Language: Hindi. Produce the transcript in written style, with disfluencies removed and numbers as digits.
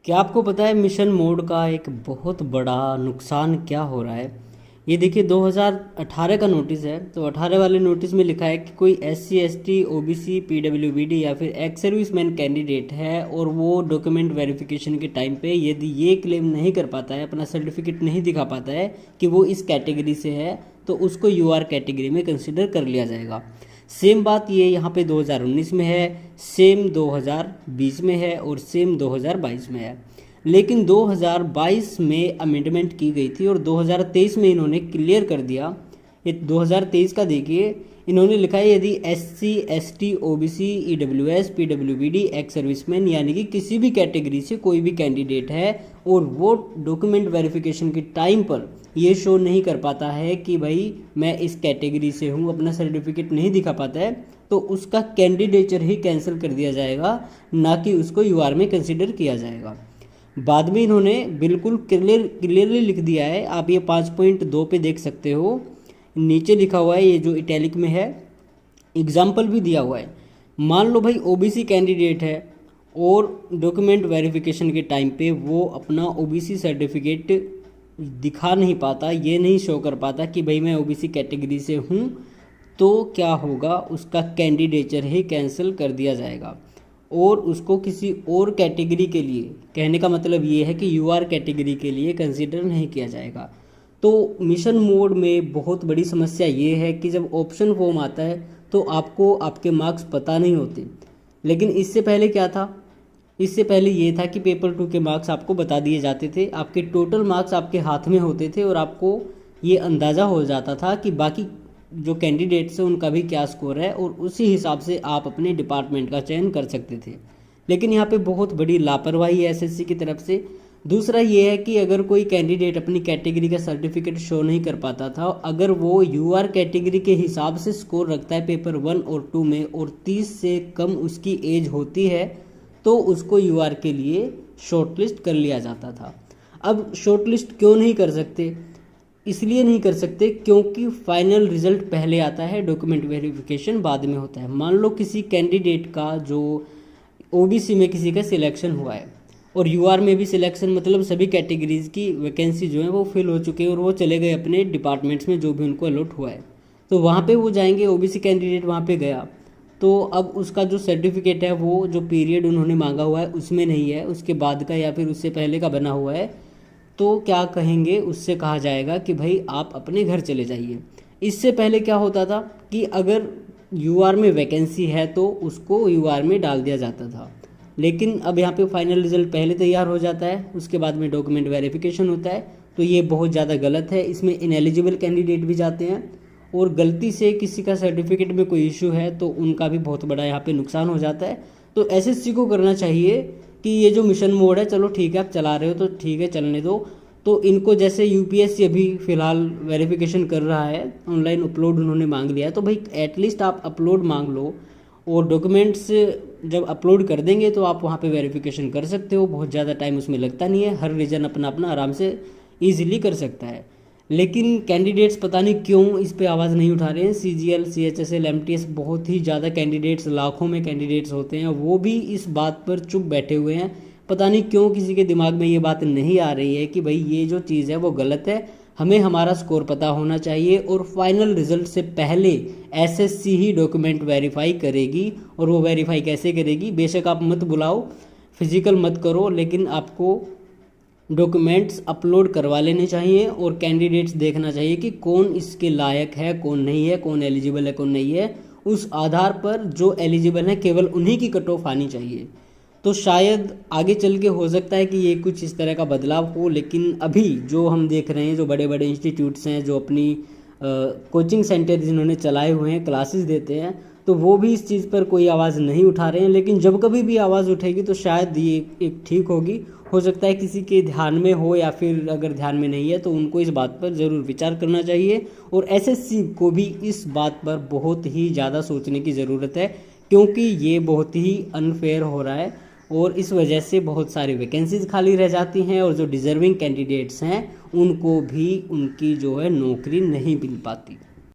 क्या आपको पता है मिशन मोड का एक बहुत बड़ा नुकसान क्या हो रहा है। ये देखिए 2018 का नोटिस है। तो 18 वाले नोटिस में लिखा है कि कोई SC ST OBC PWBD या फिर एक्स सर्विसमैन कैंडिडेट है और वो डॉक्यूमेंट वेरिफिकेशन के टाइम पे यदि ये क्लेम नहीं कर पाता है, अपना सर्टिफिकेट नहीं दिखा पाता है कि वो इस कैटेगरी से है, तो उसको UR कैटेगरी में कंसिडर कर लिया जाएगा। सेम बात ये यहाँ पे 2019 में है, सेम 2020 में है और सेम 2022 में है। लेकिन 2022 में अमेंडमेंट की गई थी और 2023 में इन्होंने क्लियर कर दिया। ये 2023 का देखिए, इन्होंने लिखा है यदि SC ST OBC EWS PWBD ex serviceman यानी कि किसी भी कैटेगरी से कोई भी कैंडिडेट है और वो डॉक्यूमेंट वेरिफिकेशन के टाइम पर ये शो नहीं कर पाता है कि भाई मैं इस कैटेगरी से हूँ, अपना सर्टिफिकेट नहीं दिखा पाता है, तो उसका कैंडिडेचर ही कैंसिल कर दिया जाएगा, ना कि उसको UR में कंसिडर किया जाएगा। बाद में इन्होंने बिल्कुल क्लियरली लिख दिया है। आप ये 5.2 पे देख सकते हो, नीचे लिखा हुआ है, ये जो इटैलिक में है, एग्जाम्पल भी दिया हुआ है। मान लो भाई OBC कैंडिडेट है और डॉक्यूमेंट वेरिफिकेशन के टाइम पे वो अपना OBC सर्टिफिकेट दिखा नहीं पाता, ये नहीं शो कर पाता कि भाई मैं OBC कैटेगरी से हूँ, तो क्या होगा, उसका कैंडिडेचर ही कैंसिल कर दिया जाएगा और उसको किसी और कैटेगरी के लिए, कहने का मतलब ये है कि UR कैटेगरी के लिए कंसीडर नहीं किया जाएगा। तो मिशन मोड में बहुत बड़ी समस्या ये है कि जब ऑप्शन फॉर्म आता है तो आपको आपके मार्क्स पता नहीं होते। लेकिन इससे पहले क्या था, इससे पहले ये था कि पेपर 2 के मार्क्स आपको बता दिए जाते थे, आपके टोटल मार्क्स आपके हाथ में होते थे और आपको ये अंदाज़ा हो जाता था कि बाकी जो कैंडिडेट्स हैं उनका भी क्या स्कोर है और उसी हिसाब से आप अपने डिपार्टमेंट का चयन कर सकते थे। लेकिन यहाँ पे बहुत बड़ी लापरवाही है SSC की तरफ से। दूसरा ये है कि अगर कोई कैंडिडेट अपनी कैटेगरी का सर्टिफिकेट शो नहीं कर पाता था, अगर वो UR कैटेगरी के हिसाब से स्कोर रखता है पेपर 1 और 2 में और 30 से कम उसकी एज होती है, तो उसको UR के लिए शॉर्टलिस्ट कर लिया जाता था। अब शॉर्टलिस्ट क्यों नहीं कर सकते? इसलिए नहीं कर सकते क्योंकि फाइनल रिजल्ट पहले आता है, डॉक्यूमेंट वेरिफिकेशन बाद में होता है। मान लो किसी कैंडिडेट का जो OBC में किसी का सिलेक्शन हुआ है और UR में भी सिलेक्शन, मतलब सभी कैटेगरीज की वैकेंसी जो है वो फिल हो चुकी है और वो चले गए अपने डिपार्टमेंट्स में जो भी उनको अलॉट हुआ है, तो वहाँ पे वो जाएंगे। OBC कैंडिडेट वहाँ पे गया तो अब उसका जो सर्टिफिकेट है वो जो पीरियड उन्होंने मांगा हुआ है उसमें नहीं है, उसके बाद का या फिर उससे पहले का बना हुआ है, तो क्या कहेंगे, उससे कहा जाएगा कि भाई आप अपने घर चले जाइए। इससे पहले क्या होता था कि अगर UR में वैकेंसी है तो उसको UR में डाल दिया जाता था। लेकिन अब यहाँ पे फाइनल रिजल्ट पहले तैयार हो जाता है, उसके बाद में डॉक्यूमेंट वेरिफिकेशन होता है, तो ये बहुत ज़्यादा गलत है। इसमें इनएलिजिबल कैंडिडेट भी जाते हैं और गलती से किसी का सर्टिफिकेट में कोई इशू है तो उनका भी बहुत बड़ा यहाँ पे नुकसान हो जाता है। तो SSC को करना चाहिए कि ये जो मिशन मोड है, चलो ठीक है आप चला रहे हो तो ठीक है चलने दो, तो इनको जैसे UPSC अभी फ़िलहाल वेरिफिकेशन कर रहा है, ऑनलाइन अपलोड उन्होंने मांग लिया है, तो भाई एटलीस्ट आप अपलोड मांग लो और डॉक्यूमेंट्स जब अपलोड कर देंगे तो आप वहाँ पे वेरिफिकेशन कर सकते हो। बहुत ज़्यादा टाइम उसमें लगता नहीं है, हर रीजन अपना अपना आराम से ईजिली कर सकता है। लेकिन कैंडिडेट्स पता नहीं क्यों इस पे आवाज़ नहीं उठा रहे हैं। CGL CHSL MTS बहुत ही ज़्यादा कैंडिडेट्स, लाखों में कैंडिडेट्स होते हैं, वो भी इस बात पर चुप बैठे हुए हैं। पता नहीं क्यों किसी के दिमाग में ये बात नहीं आ रही है कि भाई ये जो चीज़ है वो गलत है, हमें हमारा स्कोर पता होना चाहिए और फाइनल रिजल्ट से पहले SSC ही डॉक्यूमेंट वेरीफाई करेगी। और वो वेरीफाई कैसे करेगी, बेशक आप मत बुलाओ, फिजिकल मत करो, लेकिन आपको डॉक्यूमेंट्स अपलोड करवा लेने चाहिए और कैंडिडेट्स देखना चाहिए कि कौन इसके लायक है, कौन नहीं है, कौन एलिजिबल है, कौन नहीं है। उस आधार पर जो एलिजिबल है केवल उन्हीं की कट ऑफ आनी चाहिए। तो शायद आगे चल के हो सकता है कि ये कुछ इस तरह का बदलाव हो, लेकिन अभी जो हम देख रहे हैं, जो बड़े बड़े इंस्टीट्यूट्स हैं, जो अपनी कोचिंग सेंटर जिन्होंने चलाए हुए हैं, क्लासेस देते हैं, तो वो भी इस चीज़ पर कोई आवाज़ नहीं उठा रहे हैं। लेकिन जब कभी भी आवाज़ उठेगी तो शायद ये एक ठीक होगी। हो सकता है किसी के ध्यान में हो, या फिर अगर ध्यान में नहीं है तो उनको इस बात पर ज़रूर विचार करना चाहिए। और SSC को भी इस बात पर बहुत ही ज़्यादा सोचने की ज़रूरत है, क्योंकि ये बहुत ही अनफेयर हो रहा है और इस वजह से बहुत सारी वैकेंसीज खाली रह जाती हैं और जो डिज़र्विंग कैंडिडेट्स हैं उनको भी उनकी जो है नौकरी नहीं मिल पाती।